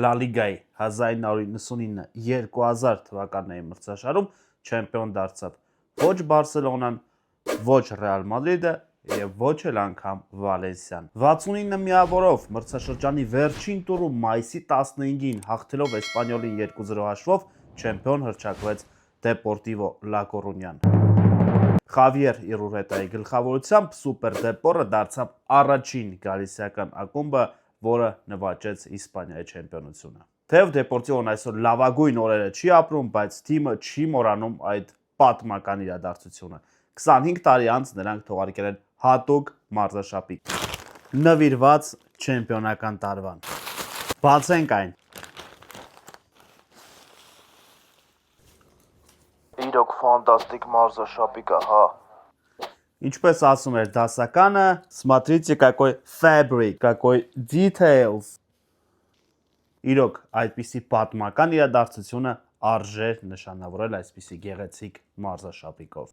Լա Լիգայի 1999-2000 թվականների մրցաշարում չեմպիոն դարձավ ոչ Բարսելոնան, ոչ Ռեալ Մադրիդը եւ ոչ էլ անգամ Վալենսիան։ 69 միավորով մրցաշրջանի վերջին տուրում մայիսի 15-ին հաղթելով Էսպանյոլին 2-0 հաշվով չեմպիոն հռչակվեց Դեպորտիվո Լա Կորունյան։ Խավիեր Իրուրետայի գլխավորությամբ Սուպեր Դեպորը դարձավ առաջին գալիսիական ակումբը, որը նվաճեց Իսպանիայի չեմպիոնությունը։ Թեև Դեպորտիվոն այսօր լավագույն օրերը չի ապրում, բայց թիմը չի մոռանում այդ պատմական իրադարձությունը։ 25 տարի անց նրանք թողարկել են հատուկ մարզաշապիկ նվիրված չեմպիոնական տարվան։ Բացենք այն։ Իրոք ֆանտաստիկ մարզաշապիկ է, հա։ Ինչպես ասում էր դասականը, смотрите какой fabric, какой details։ Իրոք այդպիսի պատմական իրադարձությունը արժեր նշանավորել այսպիսի գեղեցիկ մարզաշապիկով։